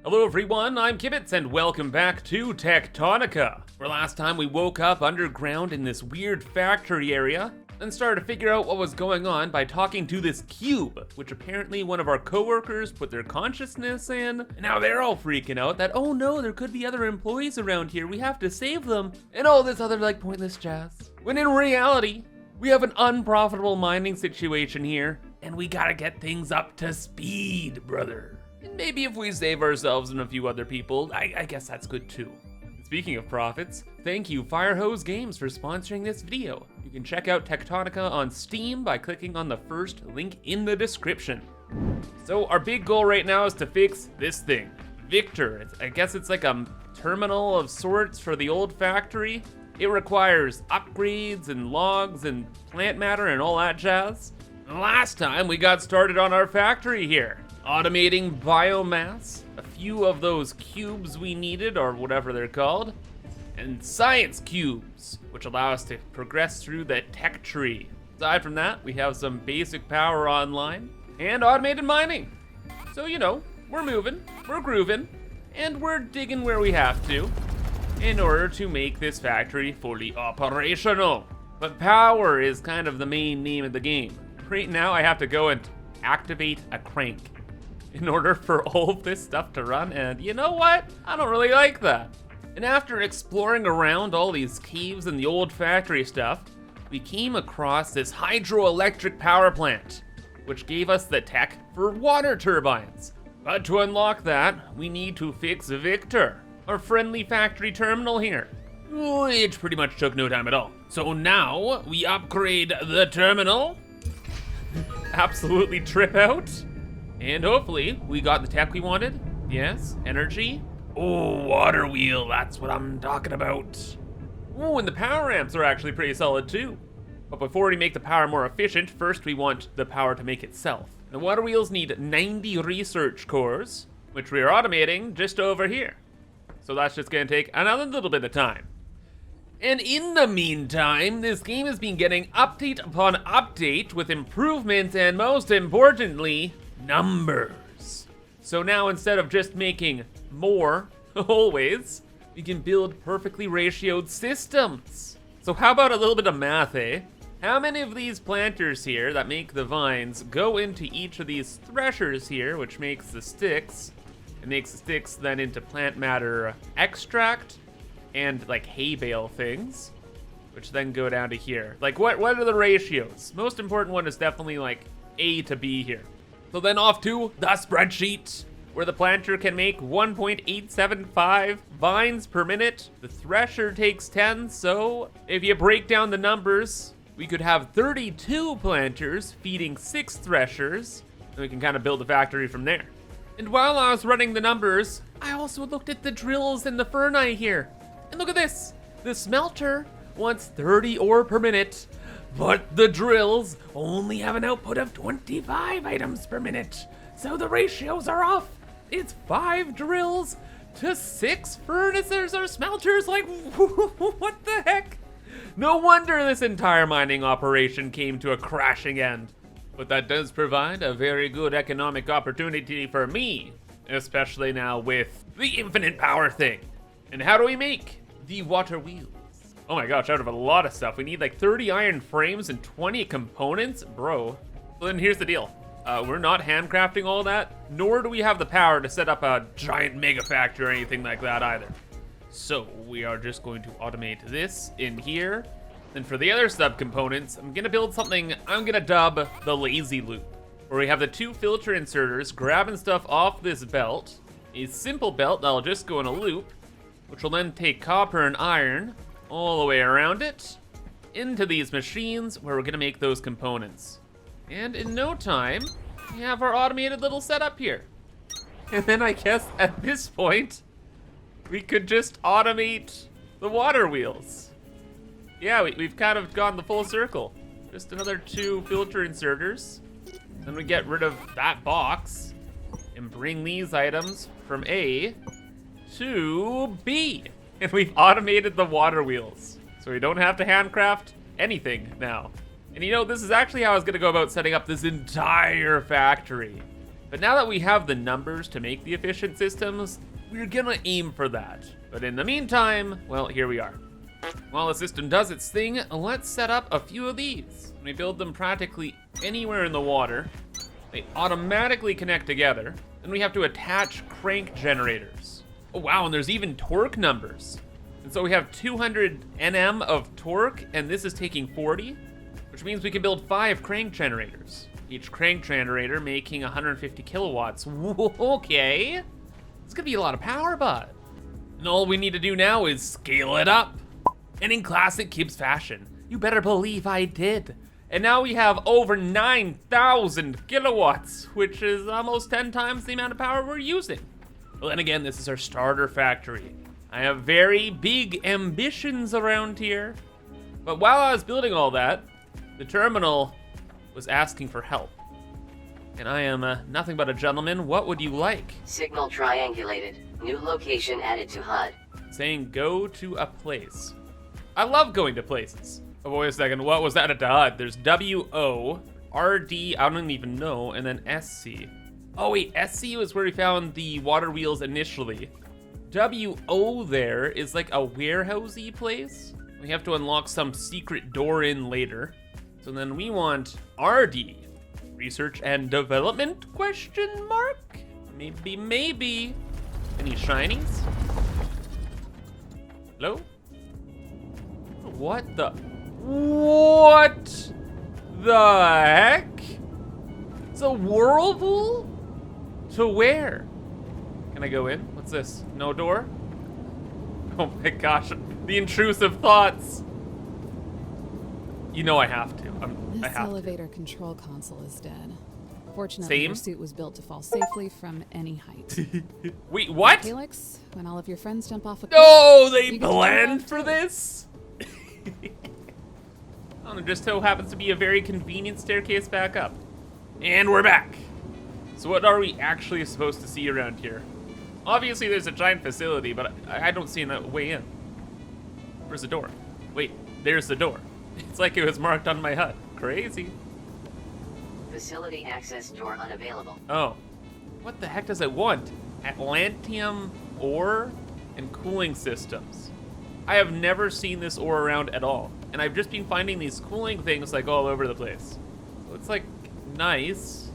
Hello everyone, I'm Kibitz and welcome back to Techtonica, where last time we woke up underground in this weird factory area and started to figure out what was going on by talking to this cube, which apparently one of our coworkers put their consciousness in, and now they're all freaking out that, oh no, there could be other employees around here, we have to save them, and all this other like pointless jazz. When in reality, we have an unprofitable mining situation here, and we gotta get things up to speed, brother. And maybe if we save ourselves and a few other people, I guess that's good too. Speaking of profits, thank you Firehose Games for sponsoring this video. You can check out Techtonica on Steam by clicking on the first link in the description. So our big goal right now is to fix this thing, Victor. I guess it's like a terminal of sorts for the old factory. It requires upgrades and logs and plant matter and all that jazz. Last time we got started on our factory here, automating biomass, a few of those cubes we needed, or whatever they're called, and science cubes, which allow us to progress through the tech tree. Aside from that, we have some basic power online and automated mining. So, you know, we're moving, we're grooving, and we're digging where we have to in order to make this factory fully operational. But power is kind of the main name of the game. Right now, I have to go and activate a crank in order for all of this stuff to run, and you know what? I don't really like that. And after exploring around all these caves and the old factory stuff, we came across this hydroelectric power plant, which gave us the tech for water turbines. But to unlock that, we need to fix Victor, our friendly factory terminal here, which pretty much took no time at all. So now we upgrade the terminal, absolutely trip out, and hopefully we got the tech we wanted. Yes, energy. Oh, water wheel, that's what I'm talking about. Oh, and the power amps are actually pretty solid too. But before we make the power more efficient, first we want the power to make itself. The water wheels need 90 research cores, which we are automating just over here. So that's just gonna take another little bit of time. And in the meantime, this game has been getting update upon update with improvements and most importantly, numbers. So now instead of just making more, always, we can build perfectly ratioed systems. So how about a little bit of math, eh? How many of these planters here that make the vines go into each of these threshers here, which makes the sticks? It makes the sticks then into plant matter extract and like hay bale things, which then go down to here. Like what are the ratios? Most important one is definitely like A to B here. So then off to the spreadsheet, where the planter can make 1.875 vines per minute. The thresher takes 10, so if you break down the numbers, we could have 32 planters feeding 6 threshers, and we can kind of build a factory from there. And while I was running the numbers, I also looked at the drills and the ferni here. And look at this, the smelter wants 30 ore per minute, but the drills only have an output of 25 items per minute. So the ratios are off. It's 5 drills to 6 furnaces or smelters. Like, what the heck? No wonder this entire mining operation came to a crashing end. But that does provide a very good economic opportunity for me, especially now with the infinite power thing. And how do we make the water wheels? Oh my gosh, out of a lot of stuff. We need like 30 iron frames and 20 components? Bro. So then here's the deal. We're not handcrafting all that, nor do we have the power to set up a giant mega factory or anything like that either. So we are just going to automate this in here. And for the other subcomponents, I'm gonna build something I'm gonna dub the lazy loop, where we have the 2 filter inserters grabbing stuff off this belt, a simple belt that'll just go in a loop, which will then take copper and iron all the way around it into these machines where we're gonna make those components. And in no time, we have our automated little setup here. And then I guess at this point, we could just automate the water wheels. Yeah, we've kind of gone the full circle. Just another 2 filter inserters. Then we get rid of that box and bring these items from A to B. And we've automated the water wheels. So we don't have to handcraft anything now. And you know, this is actually how I was gonna go about setting up this entire factory. But now that we have the numbers to make the efficient systems, we're gonna aim for that. But in the meantime, well, here we are. While the system does its thing, let's set up a few of these. We build them practically anywhere in the water. They automatically connect together. Then we have to attach crank generators. Oh wow, and there's even torque numbers. And so we have 200 Nm of torque, and this is taking 40, which means we can build 5 crank generators. Each crank generator making 150 kilowatts. Okay, it's gonna be a lot of power, bud. And all we need to do now is scale it up. And in classic Kibbs fashion, you better believe I did. And now we have over 9,000 kilowatts, which is almost 10 times the amount of power we're using. Well, then again, this is our starter factory. I have very big ambitions around here. But while I was building all that, the terminal was asking for help. And I am nothing but a gentleman. What would you like? Signal triangulated. New location added to HUD. Saying go to a place. I love going to places. Oh, wait a second, what was that at the HUD? There's W-O, R-D, I don't even know, and then S-C. Oh wait, S-C was where we found the water wheels initially. W-O there is like a warehousey place. We have to unlock some secret door in later. So then we want R-D, research and development, question mark? Maybe. Any shinies? Hello? What the heck? It's a whirlpool? To where? Can I go in? What's this? No door? Oh my gosh, the intrusive thoughts. You know I have to. This elevator control console is dead. Fortunately, your suit was built to fall safely from any height. Wait, what? Helix, when all of your friends jump off a cliff, no, they planned for this? Oh, there just so happens to be a very convenient staircase back up. And we're back. So what are we actually supposed to see around here? Obviously there's a giant facility, but I don't see a way in. Where's the door? Wait, there's the door. It's like it was marked on my HUD. Crazy. Facility access door unavailable. Oh, what the heck does it want? Atlantium ore and cooling systems. I have never seen this ore around at all. And I've just been finding these cooling things like all over the place. So it's like nice,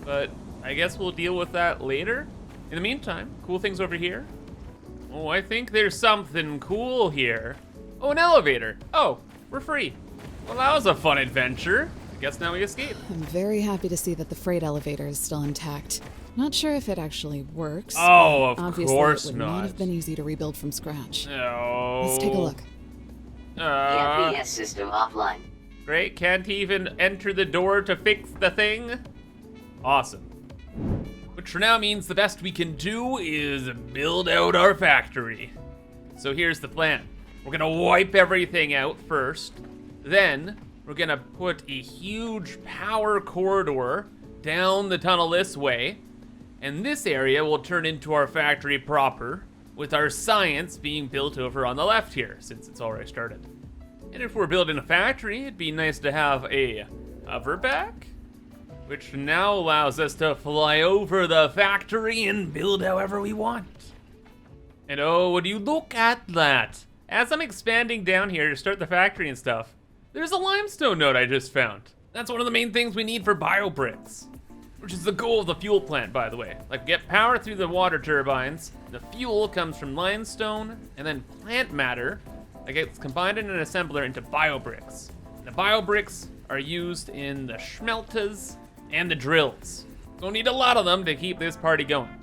but I guess we'll deal with that later. In the meantime, cool things over here. Oh, I think there's something cool here. Oh, an elevator. Oh, we're free. Well, that was a fun adventure. I guess now we escape. I'm very happy to see that the freight elevator is still intact. Not sure if it actually works. Oh, of Obviously, course it would not. not have been easy to rebuild from scratch. No. Let's take a look. EMPS system offline. Great, can't even enter the door to fix the thing. Awesome. Which for now means the best we can do is build out our factory. So here's the plan. We're gonna wipe everything out first. Then we're gonna put a huge power corridor down the tunnel this way. And this area will turn into our factory proper, with our science being built over on the left here, since it's already started. And if we're building a factory, it'd be nice to have a hoverback, which now allows us to fly over the factory and build however we want. And oh, would you look at that? As I'm expanding down here to start the factory and stuff, there's a limestone node I just found. That's one of the main things we need for biobricks, which is the goal of the fuel plant, by the way. Like, get power through the water turbines, the fuel comes from limestone, and then plant matter that gets combined in an assembler into biobricks. And the biobricks are used in the schmeltas and the drills. So we'll need a lot of them to keep this party going.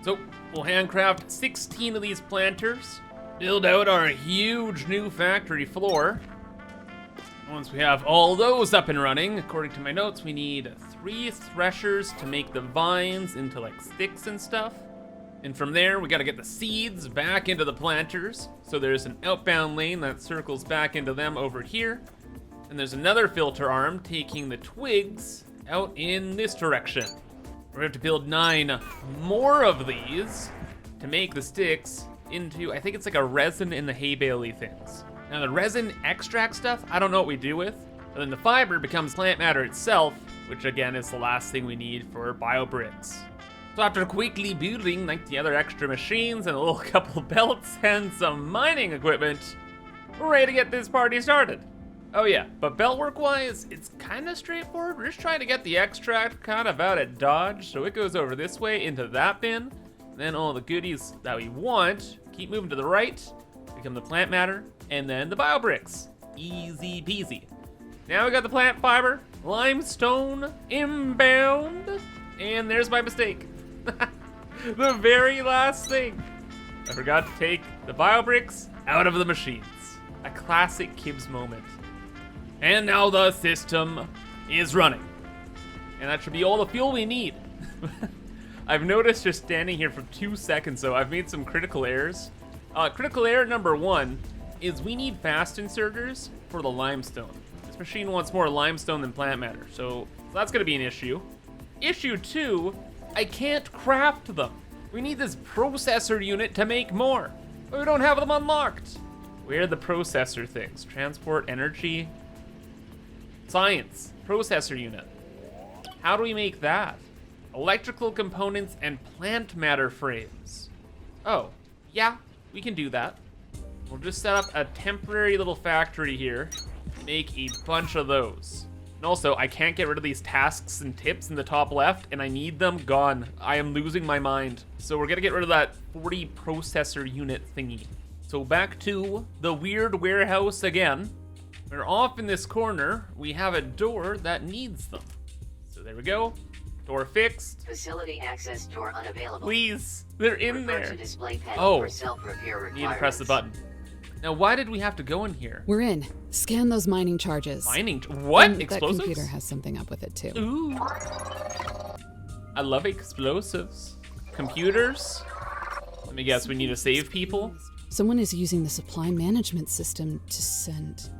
So we'll handcraft 16 of these planters, build out our huge new factory floor. Once we have all those up and running, according to my notes, we need 3 threshers to make the vines into like sticks and stuff. And from there, we gotta get the seeds back into the planters. So there's an outbound lane that circles back into them over here. And there's another filter arm taking the twigs out in this direction. We have to build 9 more of these to make the sticks into, I think it's like a resin in the hay bailey things. Now the resin extract stuff, I don't know what we do with. But then the fiber becomes plant matter itself, which again is the last thing we need for biobricks. So after quickly building like the other extra machines and a little couple belts and some mining equipment, we're ready to get this party started. Oh yeah, but belt work wise, it's kind of straightforward. We're just trying to get the extract kind of out at dodge, so it goes over this way into that bin. Then all the goodies that we want, keep moving to the right, become the plant matter, and then the biobricks. Easy peasy. Now we got the plant fiber, limestone, inbound, and there's my mistake. The very last thing. I forgot to take the biobricks out of the machines. A classic Kibbs moment. And now the system is running. And that should be all the fuel we need. I've noticed just standing here for 2 seconds, so I've made some critical errors. Critical error number 1 is we need fast inserters for the limestone. This machine wants more limestone than plant matter, so that's gonna be an issue. Issue 2, I can't craft them. We need this processor unit to make more, but we don't have them unlocked. Where are the processor things? Transport, energy, science, processor unit. How do we make that? Electrical components and plant matter frames. Oh, yeah, we can do that. We'll just set up a temporary little factory here, make a bunch of those. And also, I can't get rid of these tasks and tips in the top left, and I need them gone. I am losing my mind. So we're gonna get rid of that 40 processor unit thingy. So back to the weird warehouse again. We're off in this corner. We have a door that needs them. So there we go. Door fixed. Facility access door unavailable. Please, they're in Refer there. to display panel Oh, for self-repair need to press the button. Now, why did we have to go in here? We're in. Scan those mining charges. Mining? What? And Explosives? That computer has something up with it too. Ooh. I love explosives. Computers? Let me guess, we need to save people? Someone is using the supply management system to send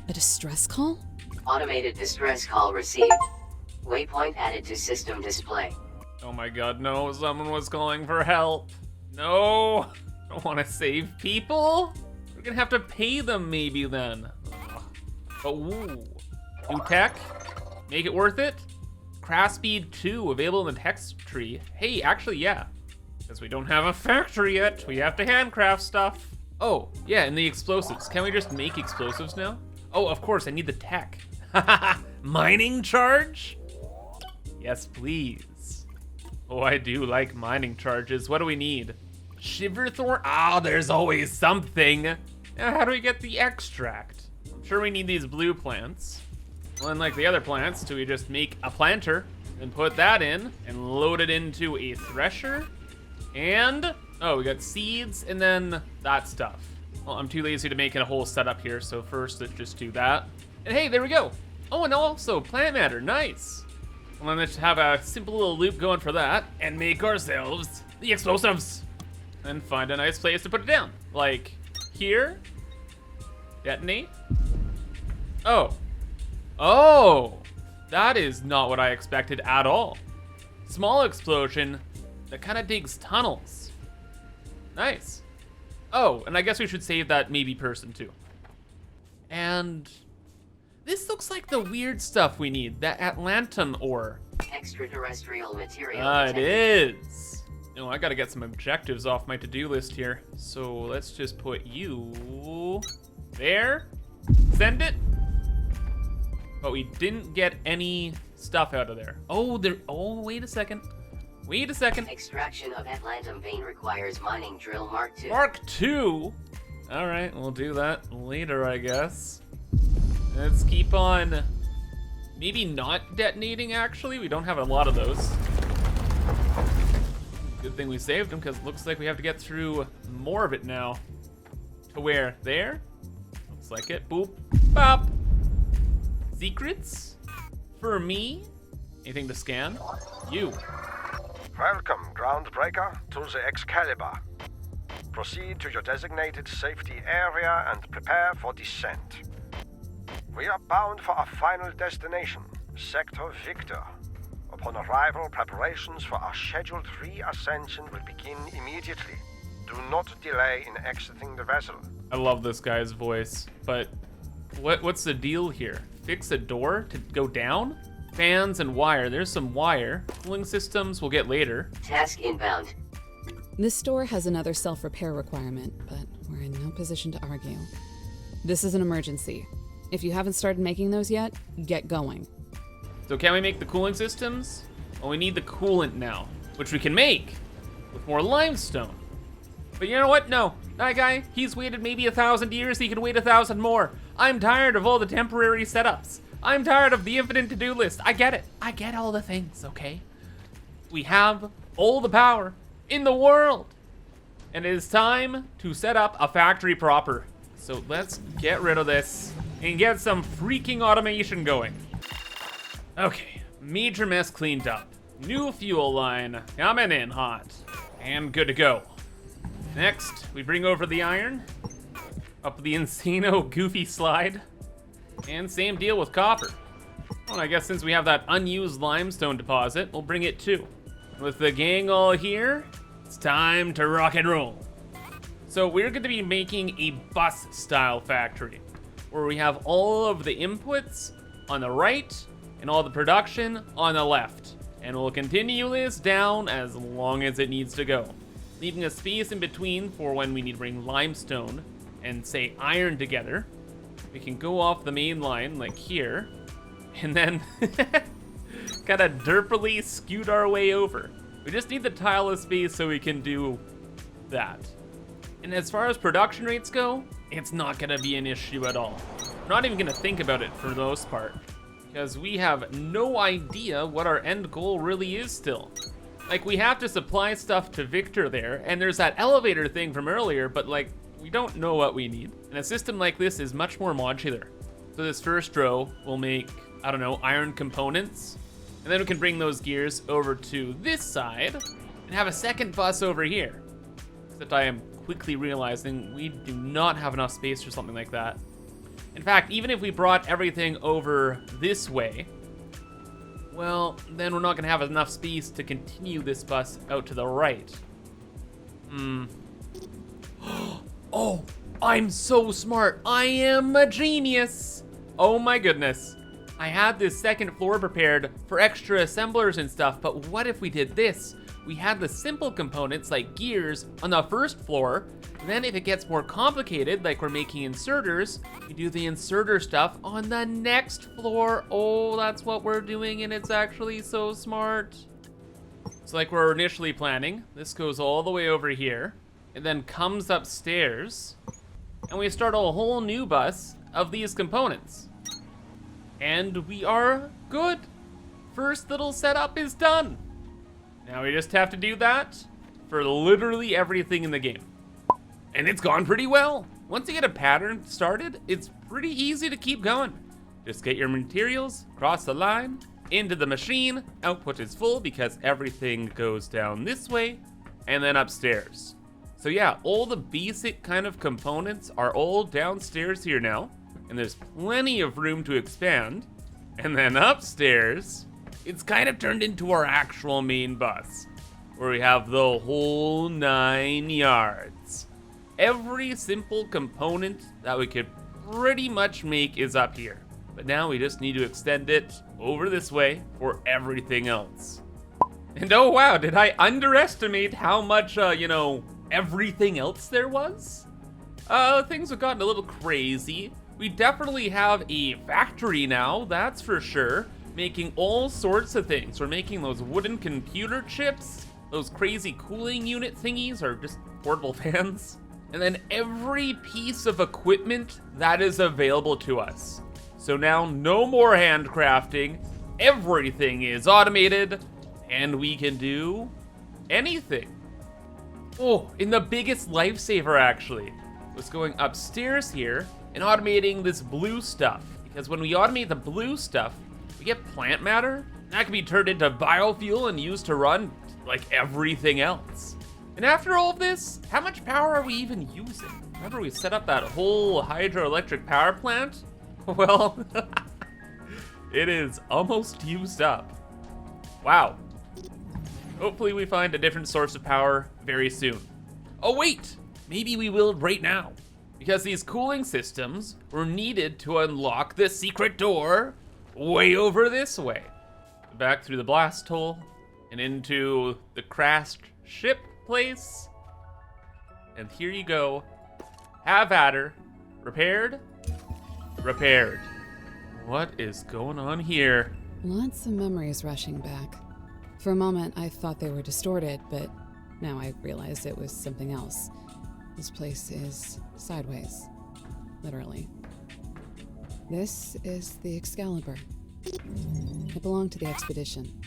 a distress call? Automated distress call received. Waypoint added to system display. Oh my god, no, someone was calling for help. No, I don't want to save people. We're gonna have to pay them maybe then. Oh, ooh. New tech, make it worth it. Craft speed 2, available in the text tree. Hey, actually, yeah. Because we don't have a factory yet, we have to handcraft stuff. Oh, yeah, and the explosives. Can we just make explosives now? Oh, of course, I need the tech. Mining charge? Yes, please. Oh, I do like mining charges. What do we need? Shiverthorn? Ah, there's always something. Now, how do we get the extract? I'm sure we need these blue plants. Well, unlike the other plants, do we just make a planter and put that in and load it into a thresher? And, oh, we got seeds and then that stuff. Well, I'm too lazy to make it a whole setup here, so first let's just do that. And hey, there we go. Oh, and also plant matter, nice. Well, let's have a simple little loop going for that and make ourselves the explosives. And find a nice place to put it down. Like here, detonate. Oh, oh, that is not what I expected at all. Small explosion that kind of digs tunnels. Nice. Oh, and I guess we should save that maybe person too. And this looks like the weird stuff we need, that Atlantum ore. Extraterrestrial material. It is. No, I gotta get some objectives off my to-do list here. So let's just put you there. Send it. But we didn't get any stuff out of there. Oh, wait a second. Wait a second. Extraction of Atlantum vein requires mining drill Mark II. Mark II? All right, we'll do that later, I guess. Let's keep on maybe not detonating, actually. We don't have a lot of those. Good thing we saved them, because it looks like we have to get through more of it now. To where? There? Looks like it. Boop. Bop. Secrets? For me? Anything to scan? You. Welcome, Groundbreaker, to the Excalibur. Proceed to your designated safety area and prepare for descent. We are bound for our final destination, Sector Victor. Upon arrival, preparations for our scheduled re-ascension will begin immediately. Do not delay in exiting the vessel. I love this guy's voice, but what's the deal here? Fix a door to go down? fans and wire. There's some wire. Cooling systems we'll get later. Task inbound. This store has another self-repair requirement, but we're in no position to argue. This is an emergency. If you haven't started making those yet, get going. So can we make the cooling systems? Well, we need the coolant now, which we can make with more limestone. But you know what? No, that guy, he's waited maybe 1,000 years. He can wait 1,000 more. I'm tired of all the temporary setups. I'm tired of the infinite to-do list. I get it. I get all the things, okay? We have all the power in the world. And it is time to set up a factory proper. So let's get rid of this and get some freaking automation going. Okay, major mess cleaned up. New fuel line coming in hot and good to go. Next, we bring over the iron up the Insano goofy slide. And same deal with copper. Well, I guess since we have that unused limestone deposit, we'll bring it too. With the gang all here, it's time to rock and roll. So we're going to be making a bus style factory where we have all of the inputs on the right and all the production on the left. And we'll continue this down as long as it needs to go, leaving a space in between for when we need to bring limestone and say iron together. We can go off the main line like here and then kind of derpily scoot our way over. We just need the tile of space so we can do that. And as far as production rates go, it's not gonna be an issue at all. We're not even gonna think about it for the most part, because we have no idea what our end goal really is still. Like, we have to supply stuff to Victor there, and there's that elevator thing from earlier, but like, we don't know what we need. And a system like this is much more modular. So this first row will make, I don't know, iron components, and then we can bring those gears over to this side and have a second bus over here. Except I am quickly realizing we do not have enough space for something like that. In fact, even if we brought everything over this way, well, then we're not gonna have enough space to continue this bus out to the right. Oh, I'm so smart. I am a genius. Oh my goodness. I had this second floor prepared for extra assemblers and stuff, but what if we did this? We had the simple components like gears on the first floor, and then if it gets more complicated, like we're making inserters, we do the inserter stuff on the next floor. Oh, that's what we're doing, and it's actually so smart. So like we're initially planning, this goes all the way over here, and then comes upstairs, and we start a whole new bus of these components. And we are good. First little setup is done. Now we just have to do that for literally everything in the game. And it's gone pretty well. Once you get a pattern started, it's pretty easy to keep going. Just get your materials, cross the line, into the machine, output is full because everything goes down this way, and then upstairs. So yeah, all the basic kind of components are all downstairs here now, and there's plenty of room to expand. And then upstairs, it's kind of turned into our actual main bus, where we have the whole 9 yards. Every simple component that we could pretty much make is up here. But now we just need to extend it over this way for everything else. And oh wow, did I underestimate how much, everything else there was? Things have gotten a little crazy. We definitely have a factory now, that's for sure, making all sorts of things. We're making those wooden computer chips, those crazy cooling unit thingies, or just portable fans. And then every piece of equipment that is available to us. So now no more handcrafting, everything is automated, and we can do anything. Oh, and the biggest lifesaver actually was going upstairs here and automating this blue stuff. Because when we automate the blue stuff, we get plant matter, and that can be turned into biofuel and used to run like everything else. And after all of this, how much power are we even using? Remember we set up that whole hydroelectric power plant? Well, it is almost used up. Wow. Hopefully we find a different source of power very soon. Oh wait, maybe we will right now. Because these cooling systems were needed to unlock the secret door way over this way. back through the blast hole and into the crashed ship place. And here you go. Have at her. Repaired? Repaired. What is going on here? Lots of memories rushing back. For a moment, I thought they were distorted, but now I realize it was something else. This place is sideways. Literally. This is the Excalibur. It belonged to the expedition.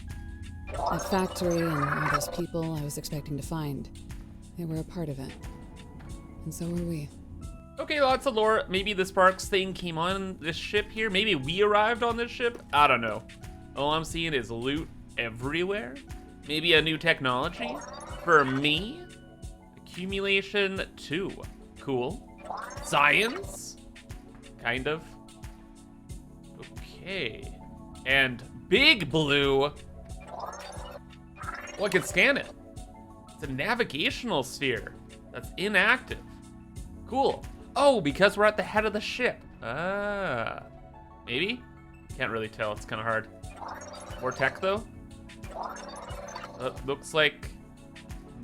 That factory and all those people I was expecting to find, they were a part of it. And so were we. Okay, lots of lore. Maybe the Sparks thing came on this ship here. Maybe we arrived on this ship. I don't know. All I'm seeing is loot everywhere. Maybe a new technology for me. Accumulation 2. Cool. Science? Kind of. Okay. And Big Blue. Well, I can scan it. It's a navigational sphere that's inactive. Cool. Oh, because we're at the head of the ship. Ah. Maybe? Can't really tell. It's kind of hard. More tech, though. Looks like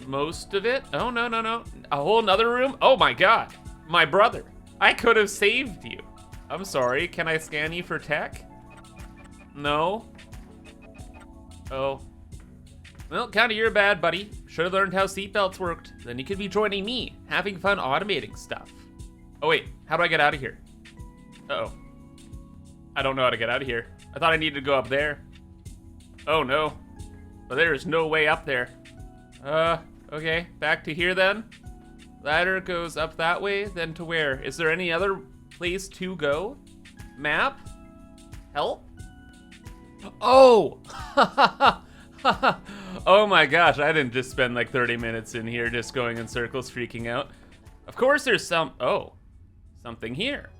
most of it. Oh, no, no, no. A whole nother room? Oh, my God. My brother. I could have saved you. I'm sorry. Can I scan you for tech? No. Oh. Well, kind of your bad, buddy. Should have learned how seatbelts worked. Then you could be joining me, having fun automating stuff. Oh, wait. How do I get out of here? Uh-oh. I don't know how to get out of here. I thought I needed to go up there. Oh, no. But there is no way up there. Okay. Back to here, then. Ladder goes up that way, then to where? Is there any other place to go? Map? Help? Oh! Oh my gosh, I didn't just spend like 30 minutes in here just going in circles freaking out. Of course there's something here.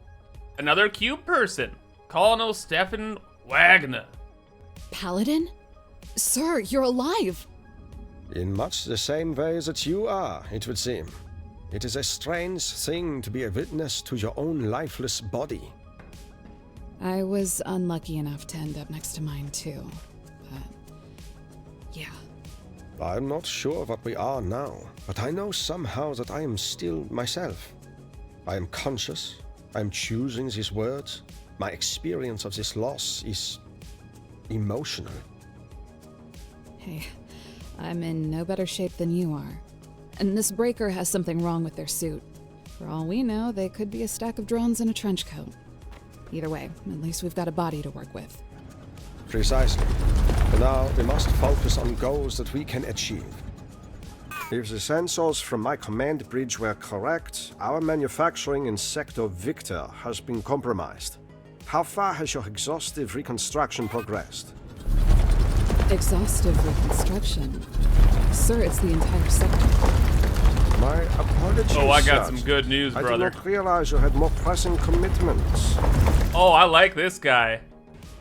Another cube person. Colonel Stefan Wagner. Paladin? Sir, you're alive! In much the same way that you are, it would seem. It is a strange thing to be a witness to your own lifeless body. I was unlucky enough to end up next to mine too, but yeah. I'm not sure what we are now, but I know somehow that I am still myself. I am conscious, I am choosing these words. My experience of this loss is emotional. Hey, I'm in no better shape than you are. And this breaker has something wrong with their suit. For all we know, they could be a stack of drones in a trench coat. Either way, at least we've got a body to work with. Precisely. For now, we must focus on goals that we can achieve. If the sensors from my command bridge were correct, our manufacturing in Sector Victor has been compromised. How far has your exhaustive reconstruction progressed? Exhaustive reconstruction? Sir, it's the entire sector. My apologies. Oh, I got sir. some good news, I brother. did not realize you had more pressing commitments. Oh, I like this guy.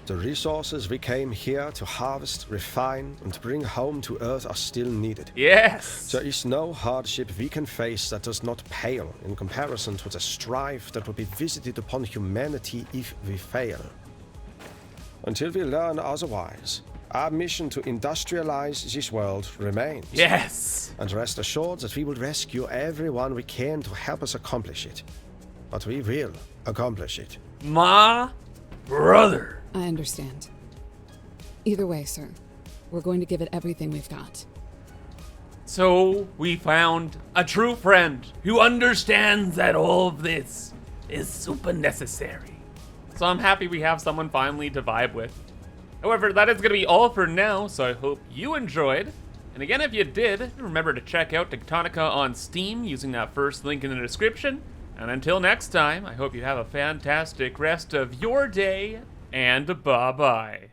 The resources we came here to harvest, refine, and bring home to Earth are still needed. Yes. There is no hardship we can face that does not pale in comparison to the strife that will be visited upon humanity if we fail. Until we learn otherwise, our mission to industrialize this world remains. Yes. And rest assured that we will rescue everyone we can to help us accomplish it. But we will accomplish it. My brother. I understand. Either way, sir, we're going to give it everything we've got. So we found a true friend who understands that all of this is super necessary. So I'm happy we have someone finally to vibe with. However, that is going to be all for now, so I hope you enjoyed. And again, if you did, remember to check out Techtonica on Steam using that first link in the description. And until next time, I hope you have a fantastic rest of your day, and bye-bye.